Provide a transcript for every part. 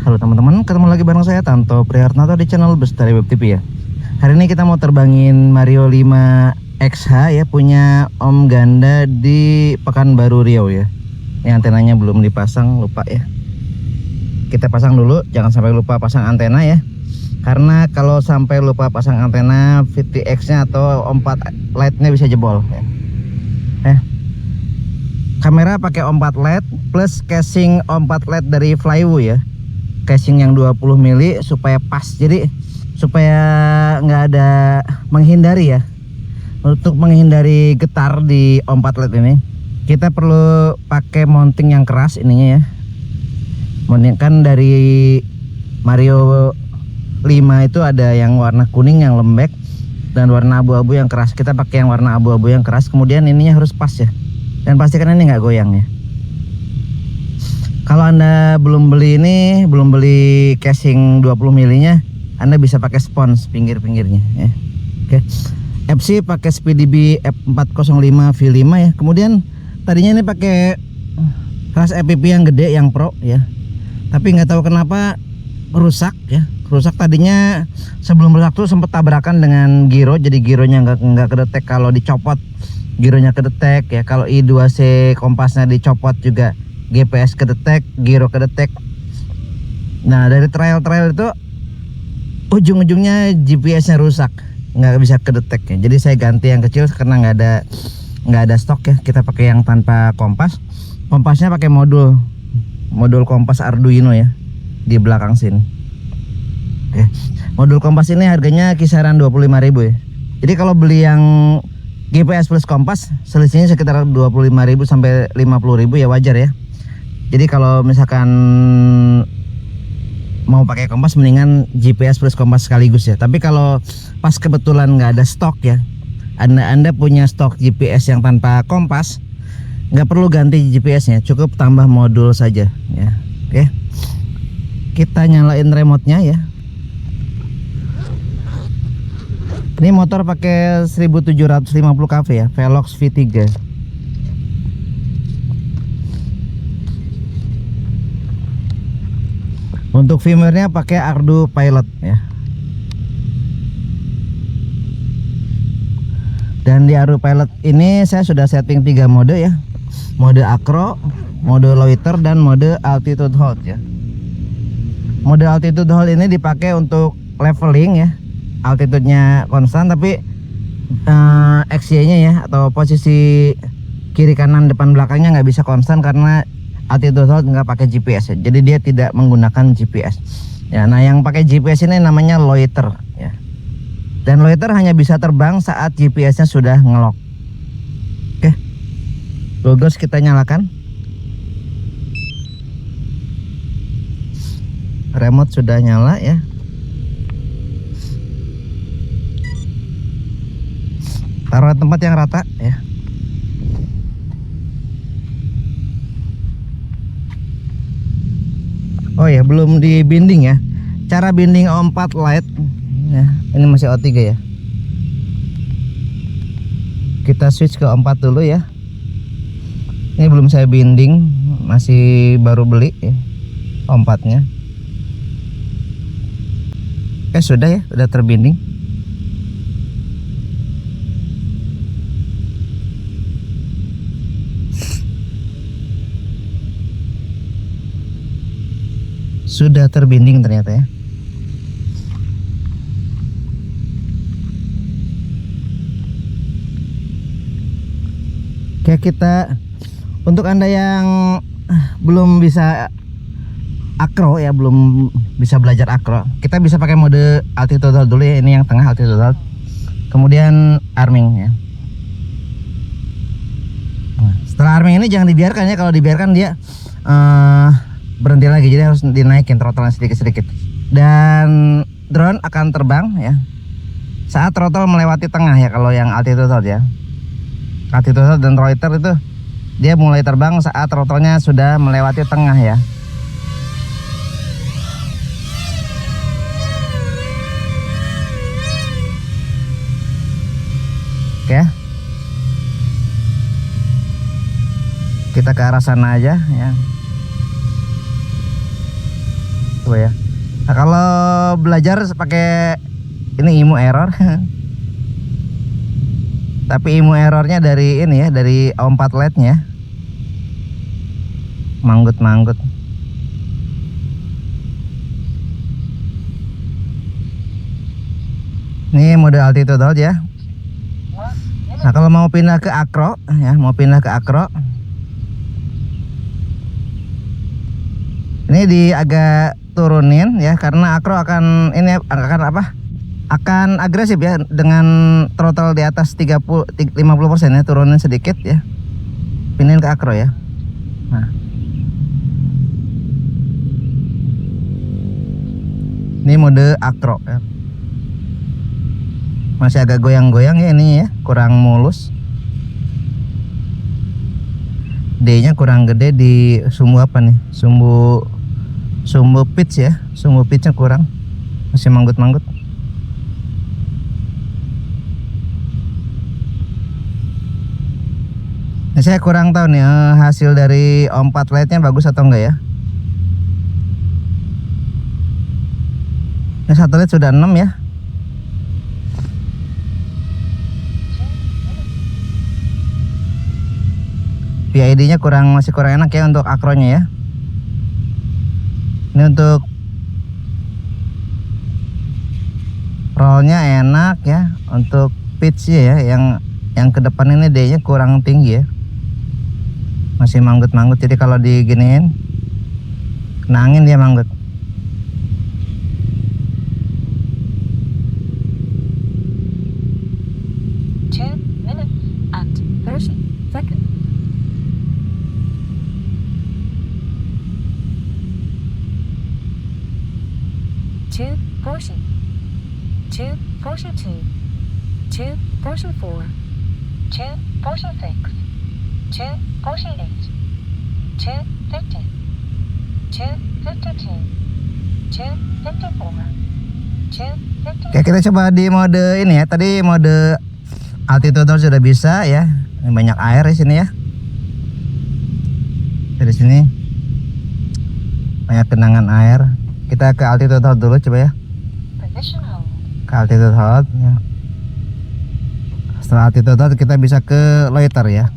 Halo teman-teman, ketemu lagi bareng saya Tanto Prihartanto di channel Bestari Web TV ya. Hari ini kita mau terbangin Mario 5 XH ya, punya Om Ganda di Pekanbaru Riau ya. Ini antenanya belum dipasang, lupa ya. Kita pasang dulu, jangan sampai lupa pasang antena ya. Karena kalau sampai lupa pasang antena, VTX-nya atau O4 LED-nya bisa jebol ya. Kamera pakai O4 LED plus casing O4 LED dari Flywoo ya. Casing yang 20 mili supaya pas, jadi supaya nggak ada menghindari ya. Untuk menghindari getar di O4 LED ini, kita perlu pakai mounting yang keras ininya ya. Mounting kan dari Mario 5 itu ada yang warna kuning yang lembek dan warna abu-abu yang keras. Kita pakai yang warna abu-abu yang keras, kemudian ininya harus pas ya. Dan pastikan ini nggak goyang ya. Kalau Anda belum beli casing 20 milinya, Anda bisa pakai spons pinggir-pinggirnya ya. Oke. FC pakai SpeeDB F405 V5 ya. Kemudian tadinya ini pakai keras FPV yang gede yang Pro ya. Tapi nggak tahu kenapa rusak ya. Rusak tadinya sebelum rusak tuh sempat tabrakan dengan giro, jadi gironya nggak kedetek. Kalau dicopot gironya kedetek ya. Kalau I2C kompasnya dicopot juga GPS kedetek, giro kedetek. Nah dari trial itu ujung-ujungnya GPS-nya rusak, nggak bisa kedetek ya. Jadi saya ganti yang kecil karena nggak ada stok ya. Kita pakai yang tanpa kompas. Kompasnya pakai modul kompas Arduino ya di belakang sini. Oke. Modul kompas ini harganya kisaran 25.000 ya. Jadi kalau beli yang GPS plus kompas selisihnya sekitar 25.000 sampai 50.000 ya, wajar ya. Jadi kalau misalkan mau pakai kompas mendingan GPS plus kompas sekaligus ya. Tapi kalau pas kebetulan nggak ada stok ya, Anda punya stok GPS yang tanpa kompas, nggak perlu ganti GPS-nya, cukup tambah modul saja ya. Oke, kita nyalain remote-nya ya. Ini motor pakai 1750 kV ya, Velox V3. Untuk firmware-nya pakai Arduino Pilot ya. Dan di Arduino Pilot ini saya sudah setting 3 mode ya. Mode acro, mode loiter, dan mode altitude hold ya. Mode altitude hold ini dipakai untuk leveling ya. Altitude-nya konstan tapi XY-nya ya, atau posisi kiri kanan depan belakangnya nggak bisa konstan karena altitude hold nggak pakai GPS ya. Jadi dia tidak menggunakan GPS ya. Nah yang pakai GPS ini namanya loiter ya. Dan loiter hanya bisa terbang saat GPS-nya sudah ngelok. Oke, Gogos kita nyalakan. Remote sudah nyala ya. Taruh tempat yang rata ya. Oh ya, belum di binding ya. Cara binding O4 Lite ya. Ini masih O3 ya. Kita switch ke O4 dulu ya. Ini belum saya binding, masih baru beli ya O4-nya. Sudah ya, sudah terbinding. Sudah terbinding ternyata ya. Oke, kita untuk Anda yang belum bisa acro ya, belum bisa belajar acro, kita bisa pakai mode altitude hold dulu ya. Ini yang tengah altitude hold, kemudian arming ya. Nah, setelah arming ini jangan dibiarkan ya. Kalau dibiarkan dia berhenti lagi, jadi harus dinaikin throttle sedikit-sedikit. Dan drone akan terbang ya saat throttle melewati tengah ya. Kalau yang altitude hold ya, altitude hold dan loiter itu dia mulai terbang saat throttle-nya sudah melewati tengah ya. Oke, kita ke arah sana aja ya. Coba ya. Nah, kalau belajar pakai ini IMU error. Tapi IMU errornya dari ini ya, dari O4 LED-nya. Manggut-manggut. Ini mode altitude hold ya. Nah, kalau mau pindah ke acro ya, ini agak turunin ya, karena acro akan ini akan apa? Akan agresif ya, dengan throttle di atas 50% ya, turunin sedikit ya. Pindahin ke acro ya. Nah. Ini mode acro ya. Masih agak goyang-goyang ya ini ya, kurang mulus. D-nya kurang gede di sumbu apa nih? Sumbu pitch ya, sumbu pitchnya kurang, masih manggut-manggut. Nah, saya kurang tahu nih hasil dari O4 LED-nya bagus atau enggak ya. Ini satu LED sudah 6 ya. PID-nya masih kurang enak ya untuk akronya ya. Ini untuk rollnya enak ya, untuk pitch ya, yang ke depan ini D-nya kurang tinggi ya, masih manggut-manggut. Jadi kalau diginiin kena angin dia manggut. Portion 2, portion 4, portion 6, portion 8, 15, 52, 54, Oke, kita coba di mode ini ya. Tadi mode altitude sudah bisa ya. Ini banyak air di sini ya. Dari sini banyak genangan air. Kita ke altitude dulu coba ya. Ke altitude hold ya. Setelah altitude hold kita bisa ke loiter ya.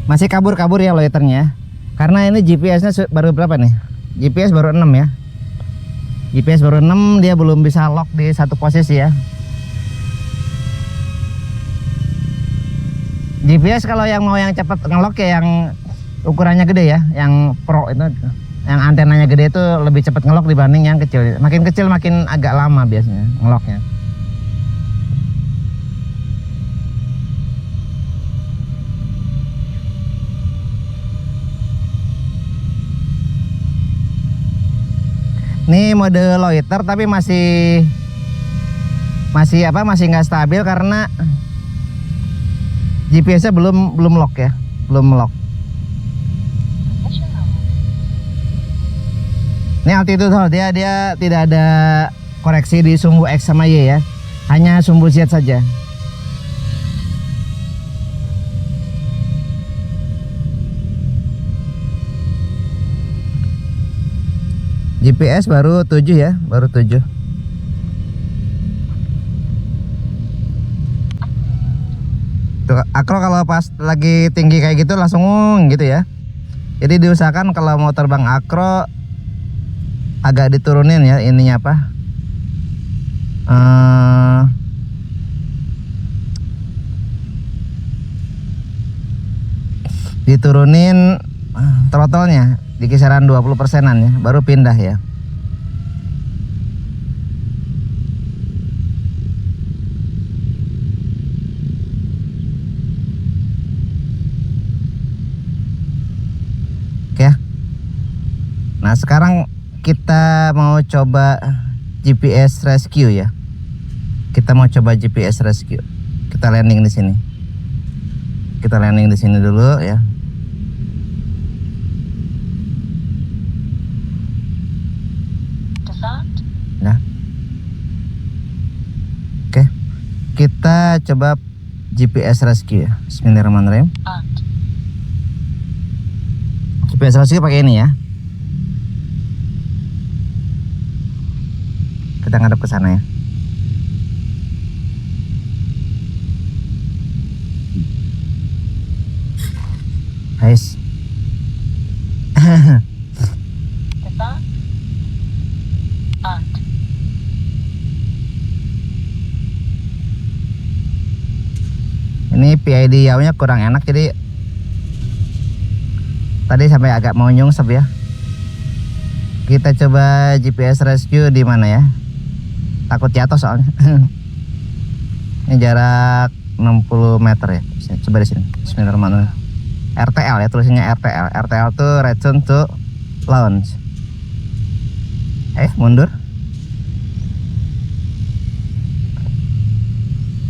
Masih kabur-kabur ya loiternya, karena ini GPS-nya baru berapa nih? GPS baru 6 ya. GPS baru 6, dia belum bisa lock di satu posisi ya. GPS kalau yang mau yang cepat ngelock ya, yang ukurannya gede ya, yang pro itu, yang antenanya gede itu lebih cepat ngelock dibanding yang kecil. Makin kecil makin agak lama biasanya ngelocknya. Ini mode loiter tapi masih nggak stabil karena GPS-nya belum lock ya, belum lock. Ini altitude hold dia tidak ada koreksi di sumbu X sama Y ya, hanya sumbu Z saja. GPS baru 7 ya, baru 7. Tuh, akro kalau pas lagi tinggi kayak gitu langsung gitu ya. Jadi diusahakan kalau mau terbang akro agak diturunin ya ininya apa? Diturunin throttle-nya di kisaran 20%-an ya, baru pindah ya. Oke. Nah, sekarang kita mau coba GPS rescue ya. Kita mau coba GPS rescue. Kita landing di sini. Kita landing di sini dulu ya. Kita coba GPS rescue ya. Bismillahirrahmanirrahim. On. GPS rescue pakai ini ya. Kita ngadep ke sana ya. Guys. Default. On. Ini PID Yao-nya kurang enak, jadi tadi sampai agak mau nyungsep ya. Kita coba GPS rescue di mana ya? Takut jatuh soalnya. Ini jarak 60 meter ya. Coba di sini. Bismillahirrahmanirrahim. RTL ya, tulisannya RTL. RTL tuh return to launch. Mundur.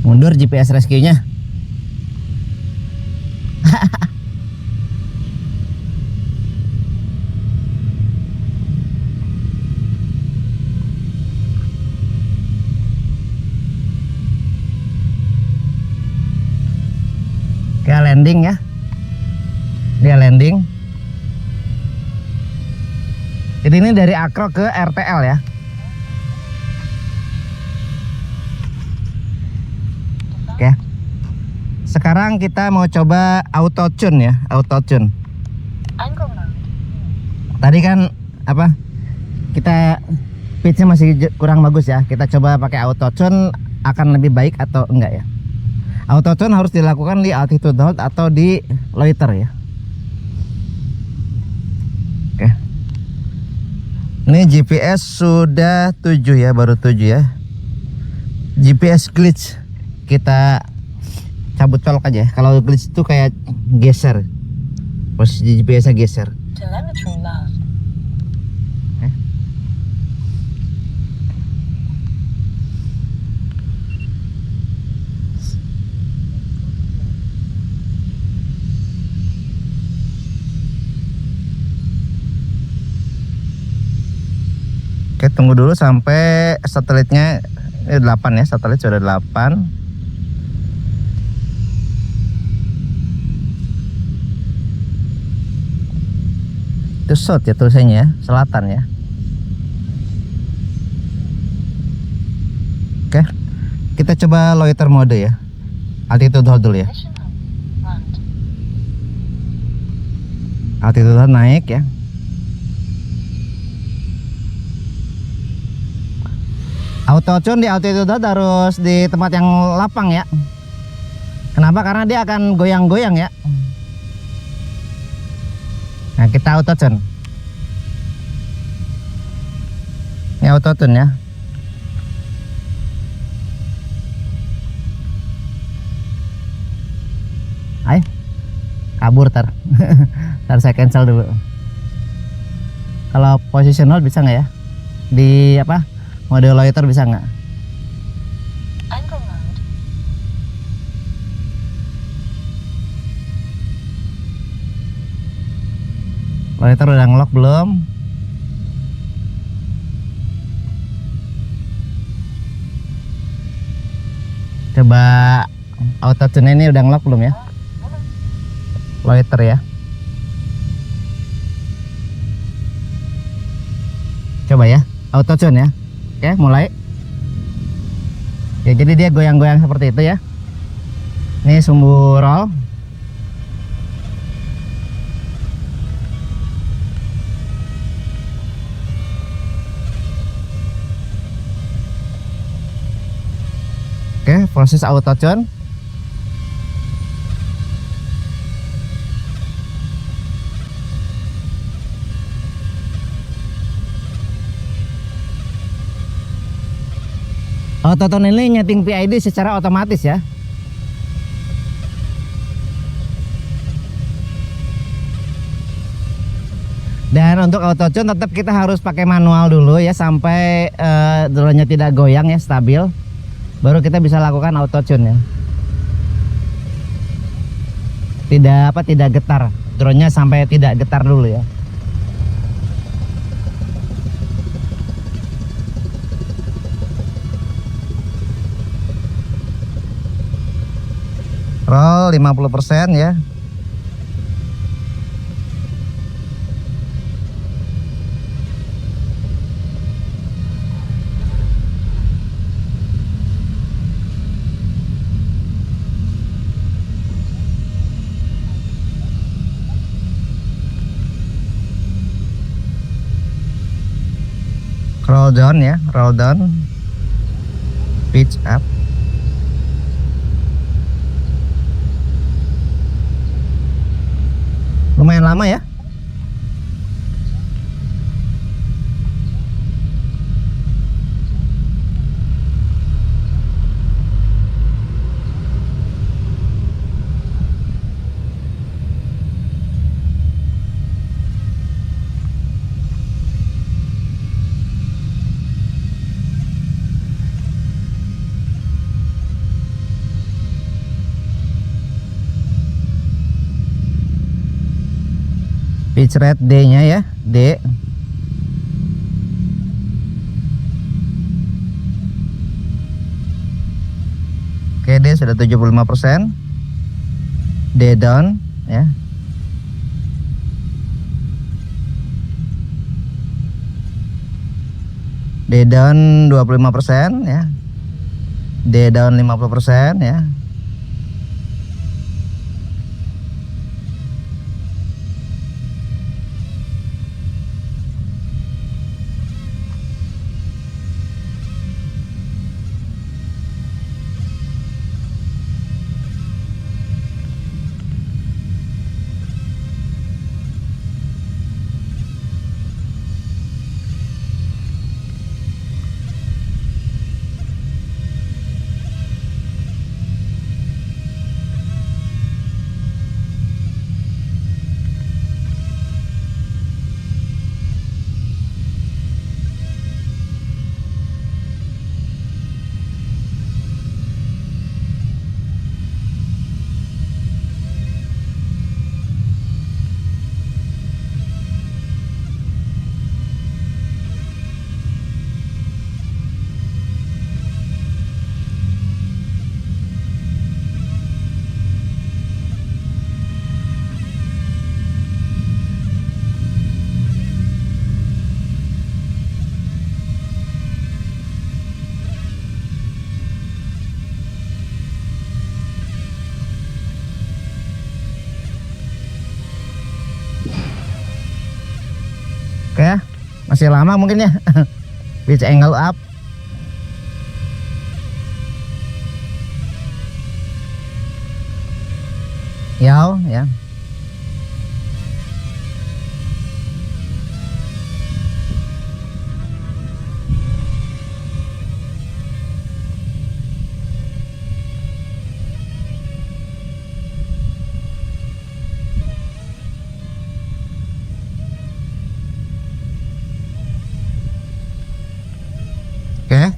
Mundur GPS rescue-nya. Dia landing ya. Dia landing. Jadi ini dari Akro ke RTL ya. Oke. Sekarang kita mau coba auto tune ya, auto tune. Angle mode. Tadi kan apa? Kita pitch-nya masih kurang bagus ya. Kita coba pakai auto tune, akan lebih baik atau enggak ya? Auto tune harus dilakukan di altitude hold atau di loiter ya. Oke. Ini GPS sudah 7 ya, baru 7 ya. GPS glitch kita cabut colok aja. Kalau glitch itu kayak geser, posisi GPS-nya geser. Telemetry lost. Oke, tunggu dulu sampai satelitnya 8 ya, satelit sudah 8. Itu south ya tulisannya ya, selatan ya. Oke, kita coba loiter mode ya, altitude hold dulu ya. Mission home. Land. Altitude hold naik ya. Auto tune di altitude hold harus di tempat yang lapang ya. Kenapa? Karena dia akan goyang-goyang ya. Nah, kita auto tune. Ini auto tune ya. Ayo, kabur tar. Ntar saya cancel dulu. Kalau positional bisa nggak ya? Di apa? Mode loiter bisa nggak? Angle mode. Loiter udah ngelock belum? Coba auto tune ini udah ngelock belum ya? Loiter ya. Coba ya, auto tune ya. Oke, mulai. Ya, jadi dia goyang-goyang seperti itu ya. Ini sumbu roll. Oke, proses auto tune. Auto tune ini nyeting PID secara otomatis ya. Dan untuk auto tune tetap kita harus pakai manual dulu ya sampai drone-nya tidak goyang ya, stabil. Baru kita bisa lakukan auto tune ya. Tidak getar. Drone-nya sampai tidak getar dulu ya. 50% ya. Roll down ya, roll down, pitch up. Lumayan lama ya. Pitch rate D-nya ya, D. Oke, D sudah 75%. D down ya. D down 25% ya. D down 50% ya. Oke ya, masih lama mungkin ya. Pitch angle up. Yaw ya. Oke.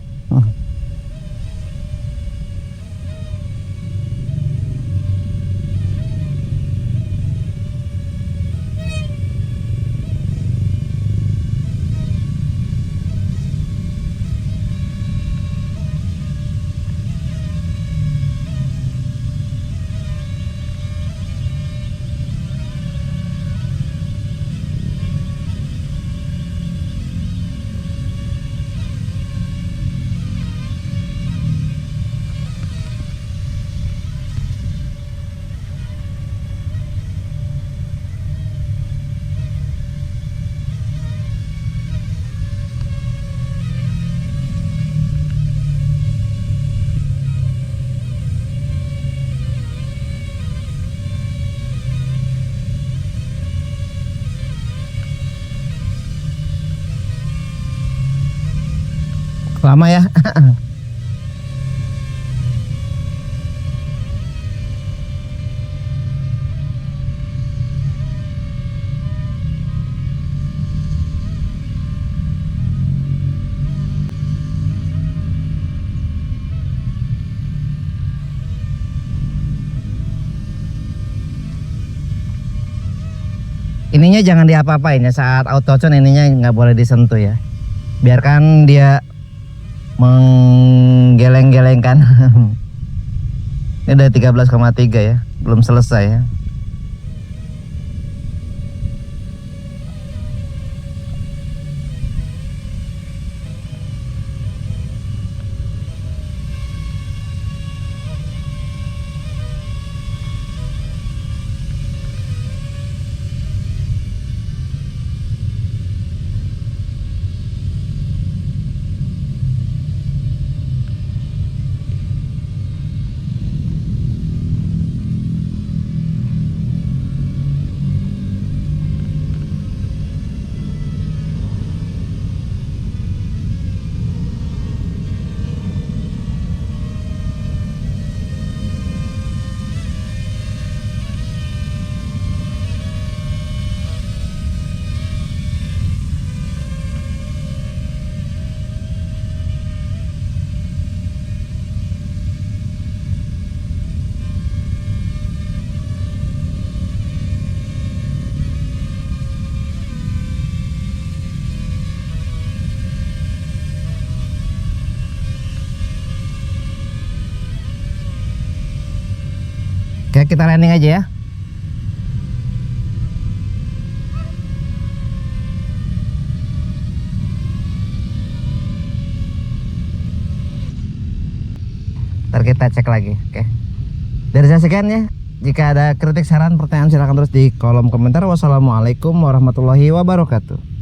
Lama ya. Ininya jangan diapa-apain ya, saat auto tune ininya nggak boleh disentuh ya. Biarkan dia menggeleng-gelengkan. Ini udah 13,3 ya. belum selesai ya. Oke, kita landing aja ya. Ntar kita cek lagi. Oke. Dari saya sekian ya. Jika ada kritik, saran, pertanyaan silahkan terus di kolom komentar. Wassalamualaikum warahmatullahi wabarakatuh.